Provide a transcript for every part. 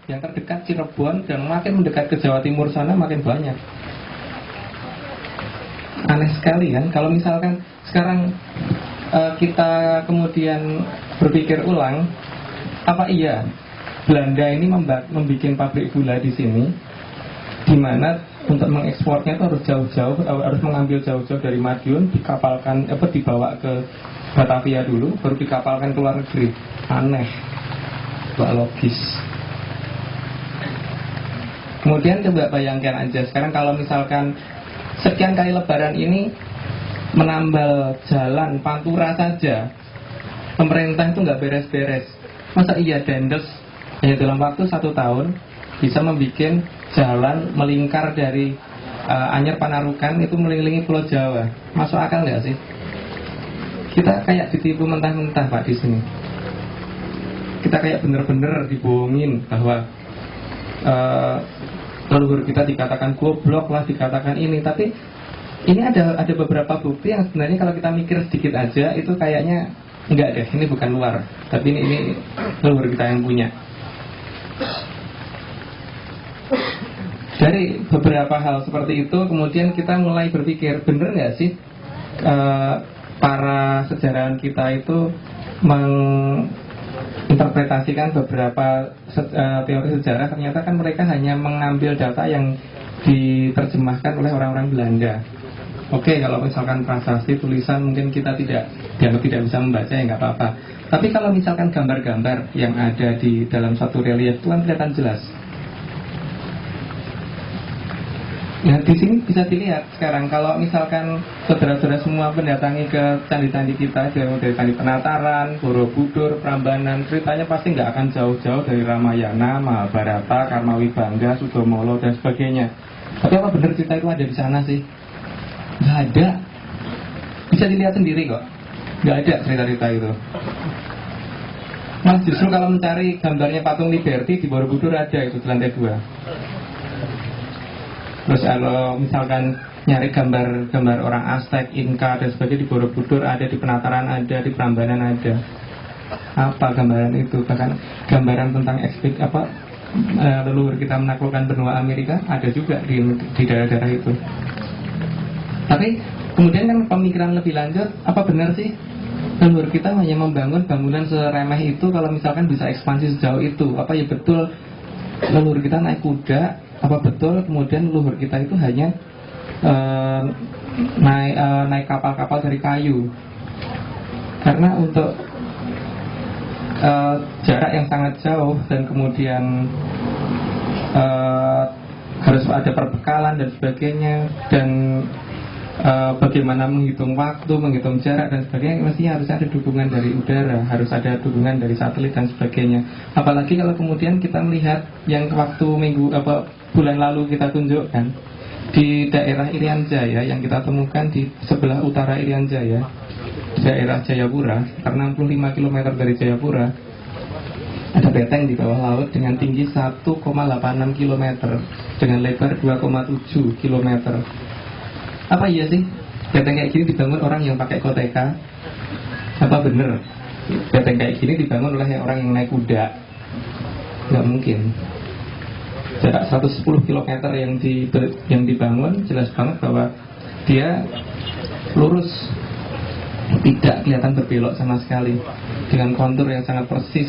yang terdekat Cirebon, dan makin mendekat ke Jawa Timur sana makin banyak. Aneh sekali kan. Kalau misalkan sekarang kita kemudian berpikir ulang, apa iya Belanda ini membuat pabrik gula di sini, di mana untuk mengekspornya itu harus jauh-jauh, harus mengambil jauh-jauh dari Madiun, dikapalkan, dibawa ke Batavia dulu, baru dikapalkan ke luar negeri. Aneh, gak logis. Kemudian coba bayangkan aja, sekarang kalau misalkan sekian kali lebaran ini menambal jalan Pantura saja, pemerintah itu nggak beres-beres. Masa iya Dendes hanya dalam waktu 1 tahun bisa membuat jalan melingkar dari Anyer Panarukan itu mengelilingi Pulau Jawa. Masuk akal nggak sih? Kita kayak ditipu mentah-mentah Pak di sini. Kita kayak bener-bener dibohongin bahwa leluhur kita dikatakan goblok lah, dikatakan ini. Tapi ini ada beberapa bukti yang sebenarnya kalau kita mikir sedikit aja itu kayaknya enggak deh, ini bukan luar, tapi ini leluhur kita yang punya. Dari beberapa hal seperti itu kemudian kita mulai berpikir, bener nggak sih para sejarawan kita itu menginterpretasikan beberapa teori sejarah, ternyata kan mereka hanya mengambil data yang diterjemahkan oleh orang-orang Belanda. Oke, kalau misalkan prasasti tulisan mungkin kita dianggap tidak bisa membaca, ya nggak apa-apa. Tapi kalau misalkan gambar-gambar yang ada di dalam satu relief itu kan kelihatan jelas. Nah di sini bisa dilihat sekarang kalau misalkan saudara-saudara semua mendatangi ke candi-candi kita, dari Candi Penataran, Borobudur, Prambanan, ceritanya pasti nggak akan jauh-jauh dari Ramayana, Mahabharata, Karmawibangga, Sudomolo dan sebagainya. Tapi apa benar cerita itu ada di sana sih? Nggak ada. Bisa dilihat sendiri kok. Nggak ada cerita-cerita itu. Mas justru kalau mencari gambarnya patung Liberty di Borobudur ada itu di lantai 2. Terus kalau misalkan nyari gambar orang Aztec, Inka dan sebagainya di Borobudur ada, di Penataran ada, di Prambanan ada. Apa gambaran itu? Bahkan gambaran tentang leluhur kita menaklukkan benua Amerika ada juga di daerah-daerah itu. Tapi kemudian kan pemikiran lebih lanjut, apa benar sih leluhur kita hanya membangun bangunan seremeh itu kalau misalkan bisa ekspansi sejauh itu? Apa ya betul leluhur kita naik kuda? Apa betul kemudian leluhur kita itu hanya naik kapal-kapal dari kayu? Karena untuk jarak yang sangat jauh dan kemudian harus ada perbekalan dan sebagainya, dan bagaimana menghitung waktu, menghitung jarak dan sebagainya, mestinya harus ada dukungan dari udara, harus ada dukungan dari satelit dan sebagainya. Apalagi kalau kemudian kita melihat yang waktu bulan lalu kita tunjukkan di daerah Irian Jaya, yang kita temukan di sebelah utara Irian Jaya, daerah Jayapura, sekitar 65 km dari Jayapura, ada beteng di bawah laut dengan tinggi 1,86 km dengan lebar 2,7 km. Apa iya sih beteng kayak gini dibangun orang yang pakai koteka? Apa bener beteng kayak gini dibangun oleh orang yang naik kuda? Nggak mungkin. Jarak 110 km yang dibangun jelas banget bahwa dia lurus, tidak kelihatan berbelok sama sekali, dengan kontur yang sangat persis.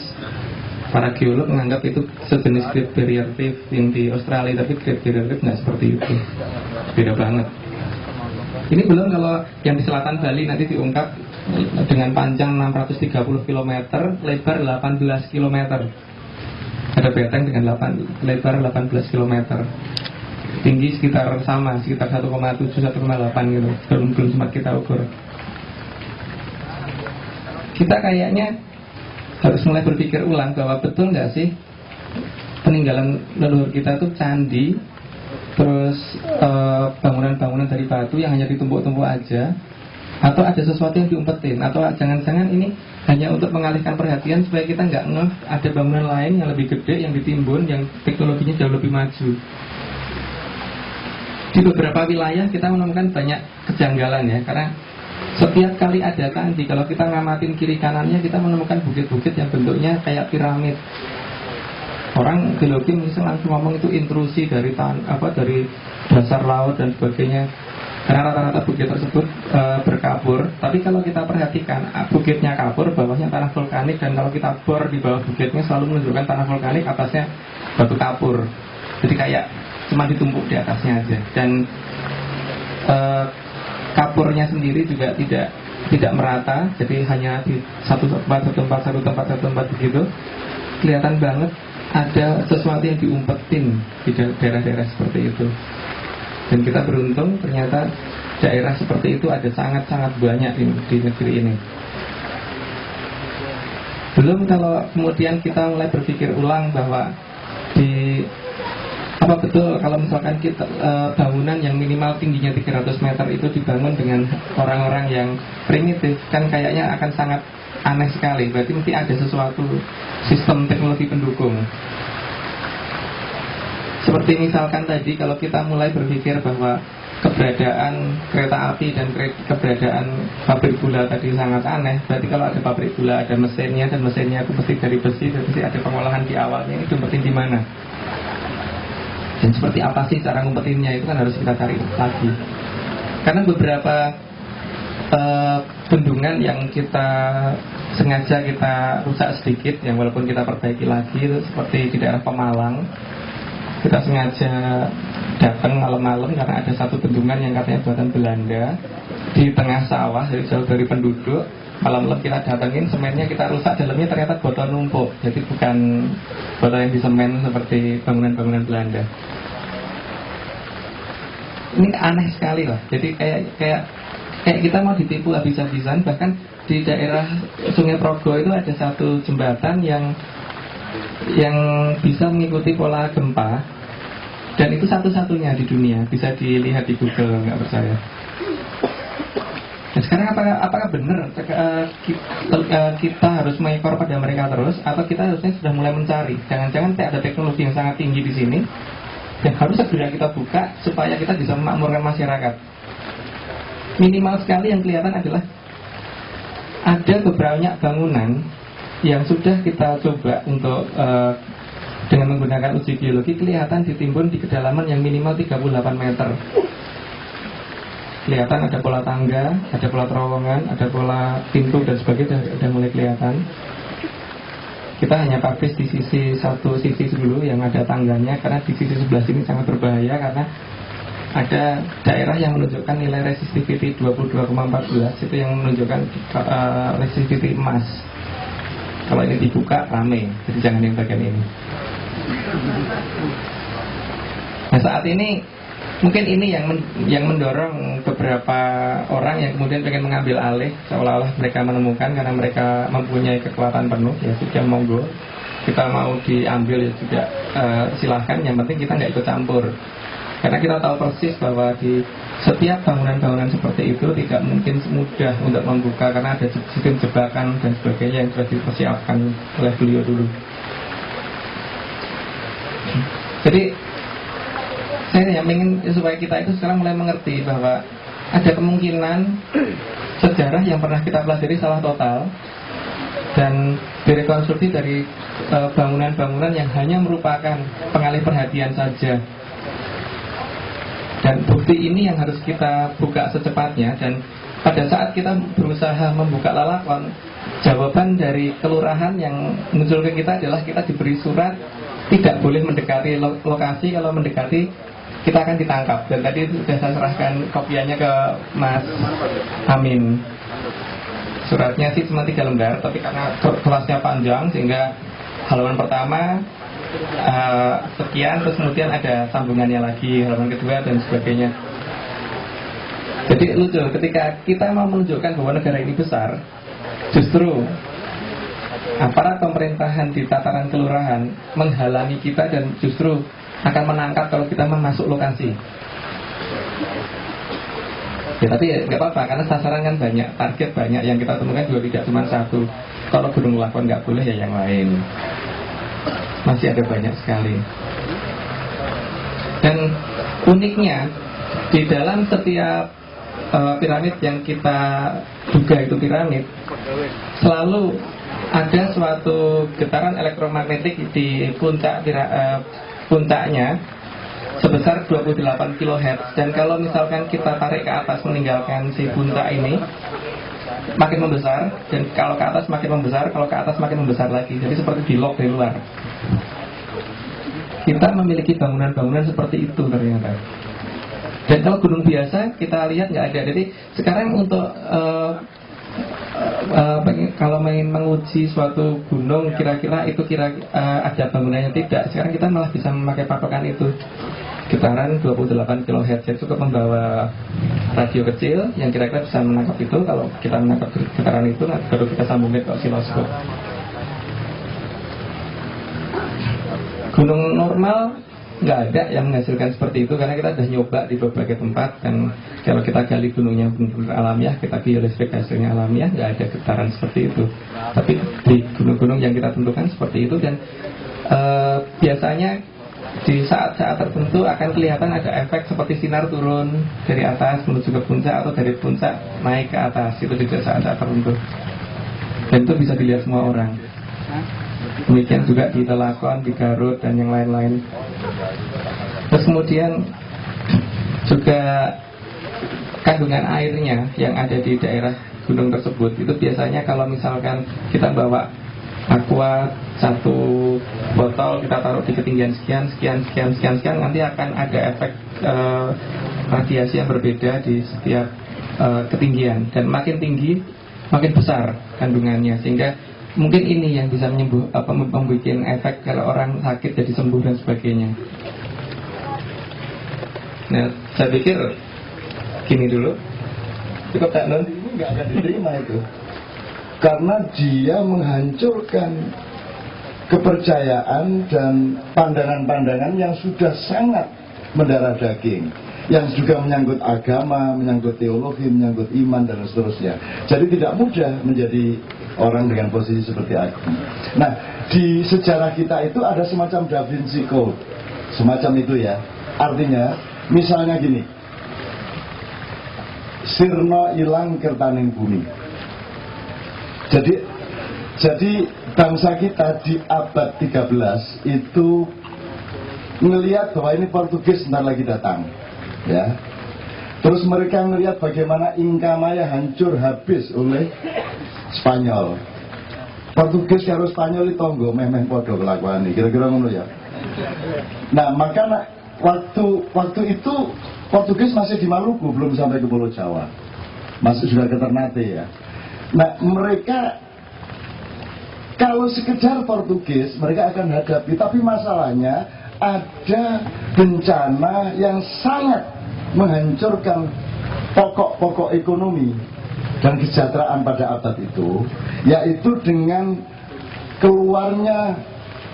Para geolog menganggap itu sejenis Great Barrier Reef yang di Australia, tapi Great Barrier Reef nggak seperti itu, beda banget. Ini belum kalau yang di selatan Bali nanti diungkap dengan panjang 630 km, lebar 18 km. Ada beteng dengan lebar 18 km, tinggi sekitar 1,7, 1,8 gitu. Belum sempat kita ukur. Kita kayaknya harus mulai berpikir ulang bahwa betul nggak sih peninggalan leluhur kita itu candi, terus bangunan-bangunan dari batu yang hanya ditumpuk-tumpuk aja, atau ada sesuatu yang diumpetin, atau jangan-jangan ini hanya untuk mengalihkan perhatian supaya kita nggak ngeh ada bangunan lain yang lebih gede yang ditimbun, yang teknologinya jauh lebih maju. Di beberapa wilayah kita menemukan banyak kejanggalan ya, karena setiap kali ada candi, kalau kita ngamatin kiri kanannya kita menemukan bukit-bukit yang bentuknya kayak piramid. Orang geologi misalnya langsung ngomong itu intrusi dari dari dasar laut dan sebagainya. Karena rata-rata bukit tersebut berkabur. Tapi kalau kita perhatikan, bukitnya kabur, bawahnya tanah vulkanik. Dan kalau kita bor di bawah bukitnya selalu menunjukkan tanah vulkanik, atasnya batu kapur. Jadi kayak cuma ditumpuk di atasnya aja. Dan kapurnya sendiri juga tidak merata. Jadi hanya di satu tempat begitu. Kelihatan banget ada sesuatu yang diumpetin di daerah-daerah seperti itu. Dan kita beruntung ternyata daerah seperti itu ada sangat-sangat banyak di negeri ini. Belum kalau kemudian kita mulai berpikir ulang bahwa apa betul kalau misalkan kita bangunan yang minimal tingginya 300 meter itu dibangun dengan orang-orang yang primitif, kan kayaknya akan sangat aneh sekali. Berarti mesti ada sesuatu sistem teknologi pendukung. Seperti misalkan tadi kalau kita mulai berpikir bahwa keberadaan kereta api dan keberadaan pabrik gula tadi sangat aneh. Berarti kalau ada pabrik gula ada mesinnya, dan mesinnya itu mesti dari besi, dan mesti ada pengolahan di awalnya. Ini diumpetin di mana? Dan seperti apa sih cara ngumpetinnya, itu kan harus kita cari lagi. Karena beberapa bendungan yang kita sengaja kita rusak sedikit, yang walaupun kita perbaiki lagi, itu seperti di daerah Pemalang. Kita sengaja datang malam-malam karena ada satu bendungan yang katanya buatan Belanda di tengah sawah, jadi jauh dari penduduk. Malam-malam kita datengin, semennya kita rusak, dalamnya ternyata botol numpuk. Jadi bukan botol yang disemen seperti bangunan-bangunan Belanda. Ini aneh sekali lah. Jadi kayak kita mau ditipu habis-habisan. Bahkan di daerah Sungai Progo itu ada satu jembatan yang bisa mengikuti pola gempa, dan itu satu-satunya di dunia. Bisa dilihat di Google, nggak percaya. Dan sekarang apakah benar kita harus mengekor pada mereka terus, atau kita harusnya sudah mulai mencari? Jangan-jangan ada teknologi yang sangat tinggi di sini yang harus segera kita buka supaya kita bisa memakmurkan masyarakat. Minimal sekali yang kelihatan adalah ada beberapa bangunan yang sudah kita coba untuk dengan menggunakan uji geologi, kelihatan ditimbun di kedalaman yang minimal 38 meter. Kelihatan ada pola tangga, ada pola terowongan, ada pola pintu dan sebagainya, sudah mulai kelihatan. Kita hanya publish di satu sisi dulu yang ada tangganya, karena di sisi sebelah sini sangat berbahaya karena ada daerah yang menunjukkan nilai resistivity 22,14, itu yang menunjukkan resistivity emas. Kalau ini dibuka rame, jadi jangan yang bagian ini. Nah, saat ini mungkin ini yang mendorong beberapa orang yang kemudian pengen mengambil alih, seolah-olah mereka menemukan karena mereka mempunyai kekuatan penuh. Ya sudah, monggo, kita mau diambil ya juga silahkan, yang penting kita nggak ikut campur. Karena kita tahu persis bahwa di setiap bangunan-bangunan seperti itu tidak mungkin mudah untuk membuka, karena ada sistem jebakan dan sebagainya yang sudah dipersiapkan oleh beliau dulu. Jadi saya ingin supaya kita itu sekarang mulai mengerti bahwa ada kemungkinan sejarah yang pernah kita pelajari salah total, dan direkonstruksi dari bangunan-bangunan yang hanya merupakan pengalih perhatian saja. Dan bukti ini yang harus kita buka secepatnya. Dan pada saat kita berusaha membuka lalakon, jawaban dari kelurahan yang muncul ke kita adalah kita diberi surat tidak boleh mendekati lokasi. Kalau mendekati kita akan ditangkap. Dan tadi sudah saya serahkan kopiannya ke Mas Amin. Suratnya sih cuma 3 lembar, tapi karena kelasnya panjang sehingga halaman pertama sekian, terus kemudian ada sambungannya lagi, halaman kedua dan sebagainya. Jadi lucu, ketika kita mau menunjukkan bahwa negara ini besar, justru aparat pemerintahan di tataran kelurahan menghalangi kita dan justru akan menangkap kalau kita masuk lokasi. Ya, tapi ya nggak apa-apa, karena sasaran kan banyak, target banyak, yang kita temukan juga tidak cuma satu. Kalau Gunung Lakon nggak boleh, ya yang lain masih ada banyak sekali. Dan uniknya di dalam setiap piramid yang kita duga itu piramid, selalu ada suatu getaran elektromagnetik di puncaknya sebesar 28 kHz, dan kalau misalkan kita tarik ke atas meninggalkan si puncak ini makin membesar, dan kalau ke atas makin membesar, kalau ke atas makin membesar lagi, jadi seperti di lock dari luar. Kita memiliki bangunan-bangunan seperti itu ternyata. Dan kalau gunung biasa kita lihat nggak ada. Jadi sekarang untuk kalau ingin menguji suatu gunung kira-kira itu ada bangunannya tidak, sekarang kita malah bisa memakai patokan itu, getaran 28 kHz. Jadi cukup membawa radio kecil yang kira-kira bisa menangkap itu. Kalau kita menangkap getaran itu, baru kita sambungin ke osiloskop. Gunung normal nggak ada yang menghasilkan seperti itu, karena kita sudah nyoba di berbagai tempat, dan kalau kita gali gunungnya benar-benar alamiah, kita biolistrik hasilnya alamiah, nggak ada getaran seperti itu. Tapi di gunung-gunung yang kita tentukan seperti itu, dan biasanya di saat-saat tertentu akan kelihatan ada efek seperti sinar turun dari atas menuju ke puncak, atau dari puncak naik ke atas, itu di saat-saat tertentu, dan itu bisa dilihat semua orang. Demikian juga di Telakon, di Garut, dan yang lain-lain. Terus kemudian juga kandungan airnya yang ada di daerah gunung tersebut, itu biasanya kalau misalkan kita bawa aqua satu botol, kita taruh di ketinggian sekian, nanti akan ada efek radiasi yang berbeda di setiap ketinggian, dan makin tinggi makin besar kandungannya, sehingga mungkin ini yang bisa membuat efek kalau orang sakit jadi sembuh dan sebagainya. Nah, saya pikir gini dulu. Cukup tak non? Ini nggak akan diterima itu, karena dia menghancurkan kepercayaan dan pandangan-pandangan yang sudah sangat mendarah daging, yang juga menyangkut agama, menyangkut teologi, menyangkut iman, dan seterusnya. Jadi tidak mudah menjadi orang dengan posisi seperti aku. Nah, di sejarah kita itu ada semacam Da Vinci Code, semacam itu ya. Artinya, misalnya gini, sirno ilang kertaning bumi. Jadi bangsa kita di abad 13 itu ngelihat bahwa ini Portugis sebentar lagi datang, ya. Terus mereka melihat bagaimana Inka Maya hancur habis oleh Spanyol. Portugis karo Spanyol itu tonggo meh-meh podo kelakuan ini, kira-kira ngono ya. Nah, maka waktu itu Portugis masih di Maluku, belum sampai ke Pulau Jawa, masih sudah ke Ternate ya. Nah, mereka kalau sekedar Portugis mereka akan hadapi, tapi masalahnya ada bencana yang sangat menghancurkan pokok-pokok ekonomi dan kesejahteraan pada abad itu, yaitu dengan keluarnya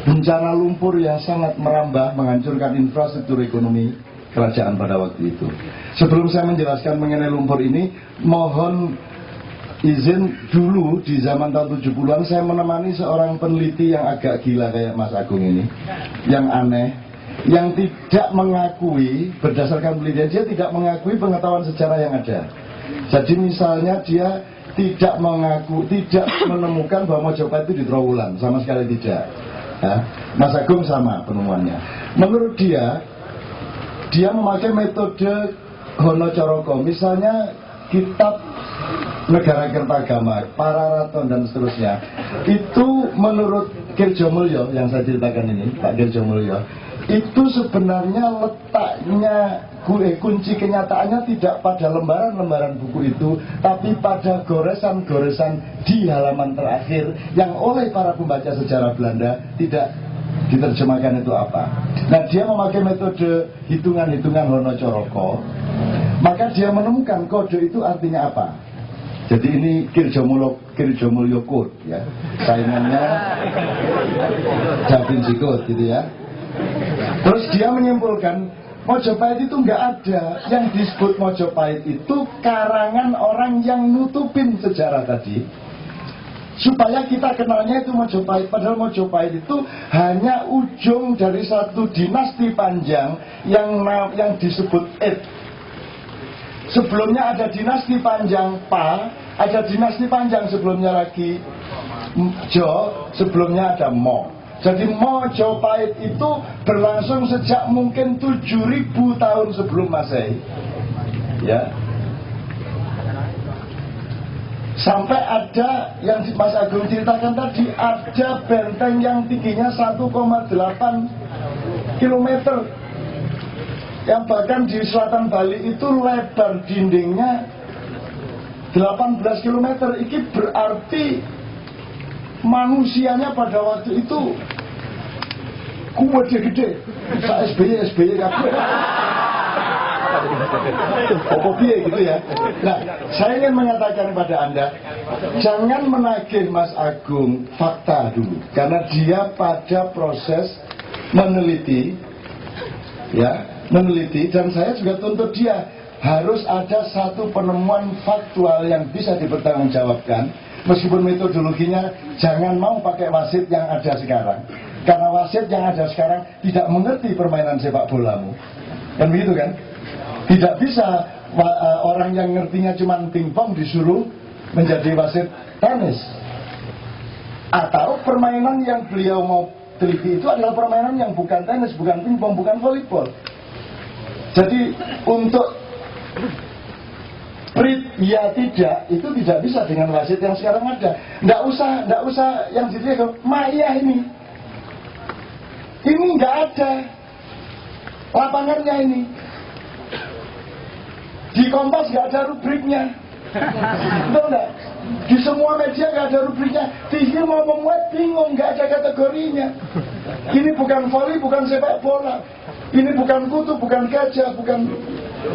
bencana lumpur yang sangat merambah, menghancurkan infrastruktur ekonomi kerajaan pada waktu itu. Sebelum saya menjelaskan mengenai lumpur ini, mohon izin dulu, di zaman tahun 70-an saya menemani seorang peneliti yang agak gila kayak Mas Agung ini, yang aneh, yang tidak mengakui, berdasarkan penelitian dia tidak mengakui pengetahuan sejarah yang ada. Jadi misalnya dia tidak menemukan bahwa Mojopahit itu di Trowulan, sama sekali tidak ya. Mas Agung sama penemuannya. Menurut dia memakai metode Honocoroko, misalnya kitab Negara Kertagama, Pararaton, dan seterusnya. Itu menurut Kirjomulyo yang saya ceritakan ini, Pak Kirjomulyo, itu sebenarnya letaknya kunci kenyataannya tidak pada lembaran-lembaran buku itu, tapi pada goresan-goresan di halaman terakhir yang oleh para pembaca sejarah Belanda tidak diterjemahkan itu apa. Nah, dia memakai metode hitungan-hitungan Honocoroko, maka dia menemukan kode itu artinya apa. Jadi ini Kirjomulyo Code ya, saingannya Da Vinci Code gitu ya. Terus dia menyimpulkan Mojopahit itu nggak ada. Yang disebut Mojopahit itu karangan orang yang nutupin sejarah tadi, supaya kita kenalnya itu Mojopahit. Padahal Mojopahit itu hanya ujung dari satu dinasti panjang yang disebut Ed. Sebelumnya ada dinasti panjang Pa, ada dinasti panjang sebelumnya lagi Jo, sebelumnya ada Mo. Jadi Mojopahit itu berlangsung sejak mungkin 7.000 tahun sebelum Masehi. Ya. Sampai ada yang Mas Agung ceritakan tadi, ada benteng yang tingginya 1,8 km, yang bahkan di selatan Bali itu lebar dindingnya 18 km. Ini berarti manusianya pada waktu itu gede-gede. SBY kabeh. Piye gitu ya. Nah, saya ingin mengatakan pada Anda, jangan menagih Mas Agung fakta dulu, karena dia pada proses meneliti, ya, meneliti, dan saya juga tuntut dia harus ada satu penemuan faktual yang bisa dipertanggungjawabkan, meskipun metodologinya jangan mau pakai wasit yang ada sekarang, karena wasit yang ada sekarang tidak mengerti permainan sepak bolamu, kan begitu kan? Tidak bisa orang yang ngertinya cuma pingpong disuruh menjadi wasit tenis. Atau permainan yang beliau mau teliti itu adalah permainan yang bukan tenis, bukan pingpong, bukan volleyball. Jadi untuk ya tidak, itu tidak bisa dengan wasit yang sekarang ada. Nggak usah yang jadi Maya ini nggak ada lapangannya ini. Di Kompas nggak ada rubriknya, betul nggak? Di semua media nggak ada rubriknya. TV mau memuat bingung, nggak ada kategorinya. Ini bukan voli, bukan sepak bola. Ini bukan kutu, bukan gajah, bukan.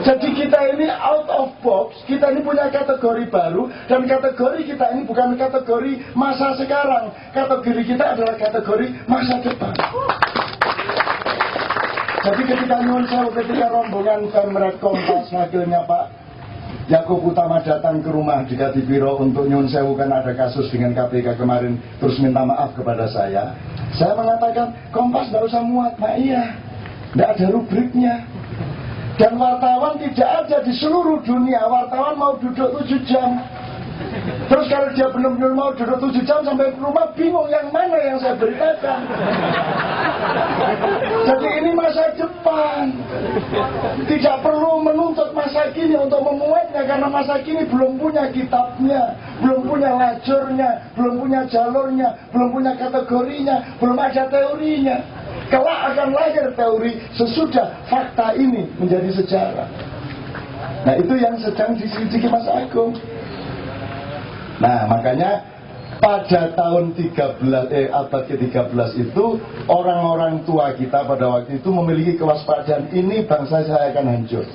Jadi kita ini out of box. Kita ini punya kategori baru, dan kategori kita ini bukan kategori masa sekarang. Kategori kita adalah kategori masa depan. Jadi ketika ketika rombongan Pemret Kompas wakilnya Pak Yakub Utama datang ke rumah di Kadipiro untuk nyuwun sewu, kan ada kasus dengan KPK kemarin, terus minta maaf kepada saya mengatakan Kompas nggak usah muat. Nah iya, nggak ada rubriknya, dan wartawan tidak ada di seluruh dunia. Wartawan mau duduk 7 jam. Terus kalau dia benar-benar mau duduk 7 jam sampai ke rumah, bingung yang mana yang saya beritakan. Jadi ini masa depan. Tidak perlu menuntut masa kini untuk memuatnya, karena masa kini belum punya kitabnya, belum punya lajurnya, belum punya jalurnya, belum punya kategorinya, belum ada teorinya. Kelak akan lahir teori sesudah fakta ini menjadi sejarah. Nah itu yang sedang diselidiki Mas Agung. Nah makanya pada tahun abad ke-13 itu orang-orang tua kita pada waktu itu memiliki kewaspadaan, ini bangsa saya akan hancur.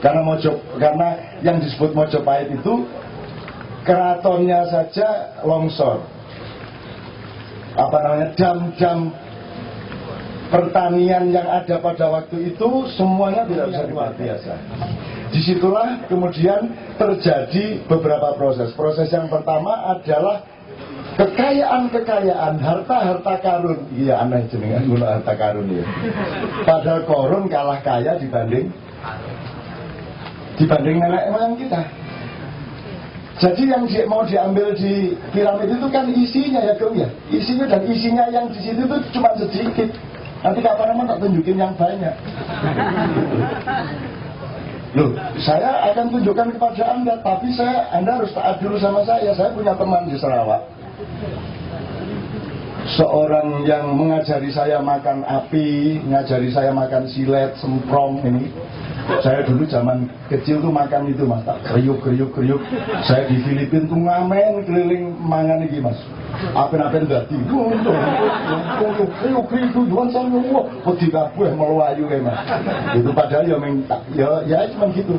Karena yang disebut Mojopahit itu keratonnya saja longsor. Dam-dam pertanian yang ada pada waktu itu semuanya tidak bisa luar biasa. Disitulah kemudian terjadi beberapa proses. Proses yang pertama adalah kekayaan, harta karun. Iya aneh jenengan guna harta karun ya. Padahal korun kalah kaya dibanding nenek moyang kita. Jadi yang mau diambil di piramid itu kan isinya ya Gong ya. Isinya, dan isinya yang di situ itu cuma sedikit. Nanti kapan-kapan tak tunjukin yang banyak. Loh, saya akan tunjukkan kepada Anda, tapi Anda harus taat dulu sama saya. Saya punya teman di Sarawak, seorang yang mengajari saya makan api, mengajari saya makan silet, semprong ini. Saya dulu zaman kecil tuh makan itu Mas, tak kriuk. Saya di Filipina tuh ngamen keliling mangan ini Mas. Apen-apen dadi. Kriuk tujuan saya wah, wedi kabeh melayu kae Mas. Itu padahal ya cuma gitu.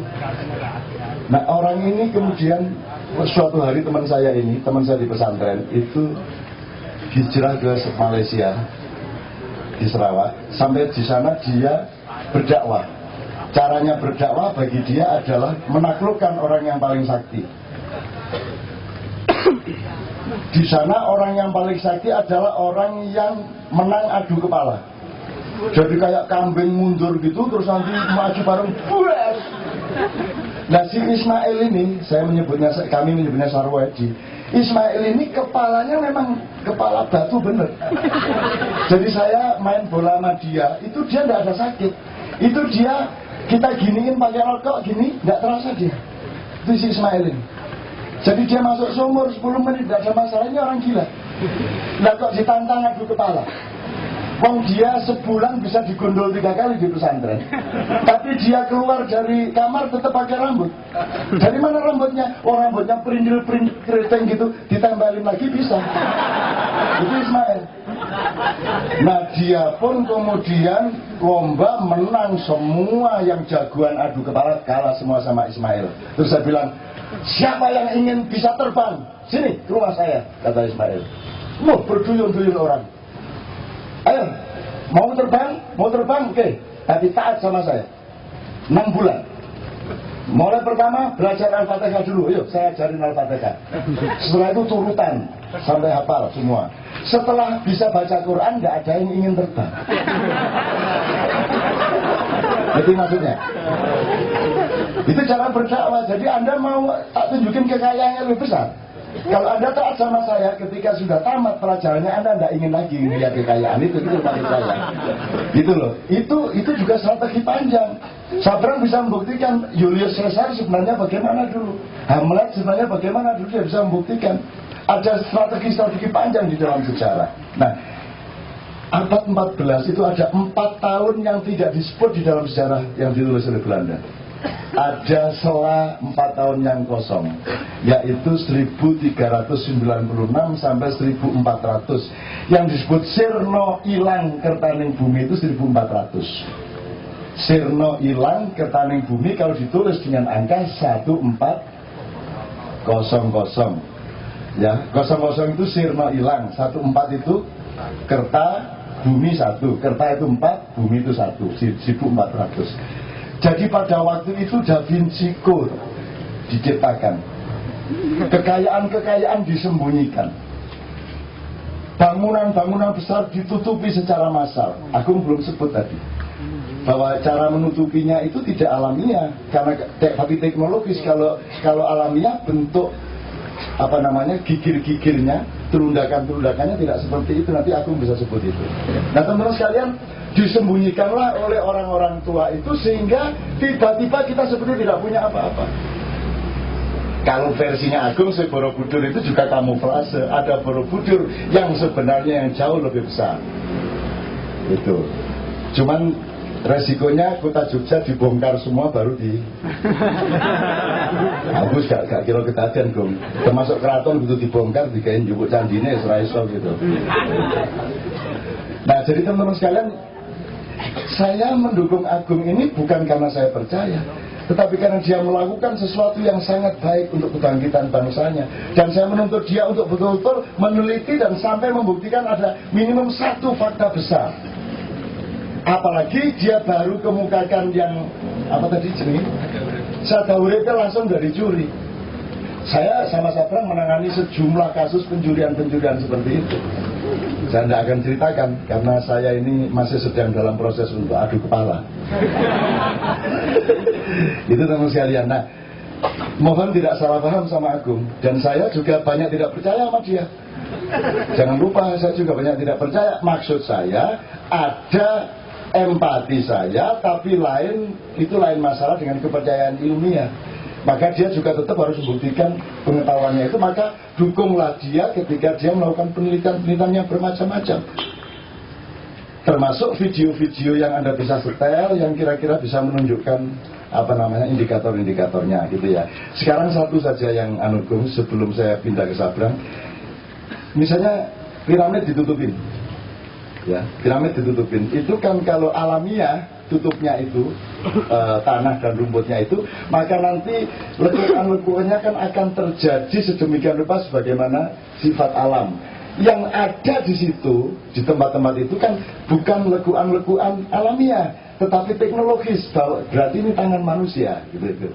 Nah, orang ini kemudian suatu hari teman saya di pesantren itu hijrah ke Malaysia di Sarawak. Sampai di sana dia berdakwah. Caranya berdakwah bagi dia adalah menaklukkan orang yang paling sakti. Di sana orang yang paling sakti adalah orang yang menang adu kepala. Jadi kayak kambing mundur gitu, terus nanti maju bareng, bules. Nah si Ismail ini, kami menyebutnya Sarwaji. Ismail ini kepalanya memang kepala batu bener. Jadi saya main bola sama dia, itu dia tidak ada sakit. Itu dia, kita giniin pakai rokok gini, tidak terasa dia. Itu si Ismail ini. Jadi dia masuk sumur 10 menit, tidak ada masalah. Ini orang gila. Nah kok ditantang adu kepala. Wong dia sebulan bisa digondol 3 kali di pesantren, tapi dia keluar dari kamar tetap pakai rambut. Dari mana rambutnya? Oh rambutnya perintil-perintil keriting gitu, ditempelin lagi bisa. Itu Ismail. Nah dia pun kemudian lomba menang, semua yang jagoan adu kepala kalah semua sama Ismail. Terus saya bilang, siapa yang ingin bisa terbang? Sini ke rumah saya, kata Ismail. Loh berduyun-duyun orang. Ayo, mau terbang, oke. Tapi taat sama saya 6 bulan. Mulai pertama belajar Al-Fatihah dulu. Yuk saya ajarin Al-Fatihah. Setelah itu turutan sampai hafal semua. Setelah bisa baca Quran, gak ada yang ingin terbang. Itu maksudnya. Itu cara berdakwah. Jadi Anda mau tak tunjukin kekayaan yang lebih besar. Kalau Anda taat sama saya, ketika sudah tamat pelajarannya, Anda tidak ingin lagi melihat kekayaan itu maksud saya. Gitu loh. Itu juga strategi panjang. Sabran bisa membuktikan Julius Caesar sebenarnya bagaimana dulu, Hamlet sebenarnya bagaimana dulu, dia bisa membuktikan. Ada strategi-strategi panjang di dalam sejarah. Nah, abad 14 itu ada 4 tahun yang tidak disebut di dalam sejarah yang ditulis oleh Belanda. Ada selang 4 tahun yang kosong, yaitu 1396 sampai 1400. Yang disebut Sirno Ilang Kertaning Bumi itu 1400. Sirno Ilang Kertaning Bumi kalau ditulis dengan angka 1400. Ya, 00 itu Sirno Ilang, 14 itu Kerta Bumi 1, Kerta itu 4, Bumi itu 1, 1400. Jadi pada waktu itu Da Vinci Code diciptakan. Kekayaan-kekayaan disembunyikan. Bangunan-bangunan besar ditutupi secara massal. Aku belum sebut tadi bahwa cara menutupinya itu tidak alamiah, karena tapi teknologis. Kalau alamiah bentuk gigir-gigirnya, terundakan-terundakannya tidak seperti itu. Nanti aku bisa sebut itu. Nah teman-teman sekalian, disembunyikanlah oleh orang-orang tua itu sehingga tiba-tiba kita seperti tidak punya apa-apa. Kalau versinya Agung, Borobudur itu juga kamuflase. Ada Borobudur yang sebenarnya yang jauh lebih besar. Itu. Cuman resikonya kota Jogja dibongkar semua baru di. Aku gak kira ketagihan Gong. Termasuk keraton begitu dibongkar dikain jubuk candine Israel gitu. Nah jadi teman-teman sekalian, saya mendukung Agung ini bukan karena saya percaya, tetapi karena dia melakukan sesuatu yang sangat baik untuk kebangkitan bangsanya. Dan saya menuntut dia untuk betul-betul meneliti dan sampai membuktikan ada minimum 1 fakta besar. Apalagi dia baru kemukakan yang Sadaurite langsung dari curi. Saya sama Sabran menangani sejumlah kasus pencurian-pencurian seperti itu. Saya tidak akan ceritakan karena saya ini masih sedang dalam proses untuk adu kepala. Itu teman sekalian. Nah, mohon tidak salah paham sama Agung. Dan saya juga banyak tidak percaya sama dia. Jangan lupa, saya juga banyak tidak percaya. Maksud saya ada empati saya, tapi itu lain masalah dengan kepercayaan ilmiah. Maka dia juga tetap harus membuktikan pengetahuannya itu. Maka dukunglah dia ketika dia melakukan penelitian-penelitian yang bermacam-macam. Termasuk video-video yang Anda bisa setel, yang kira-kira bisa menunjukkan indikator-indikatornya gitu ya. Sekarang satu saja yang Anugung sebelum saya pindah ke Sabrang. Misalnya piramid ditutupin. Ya, piramid ditutupin. Itu kan kalau alamiah tutupnya itu tanah dan rumputnya itu, maka nanti lekukan-lekukannya kan akan terjadi sedemikian rupa sebagaimana sifat alam. Yang ada di situ, di tempat-tempat itu kan bukan lekukan-lekukan alamiah, tetapi teknologis. Berarti ini tangan manusia gitu.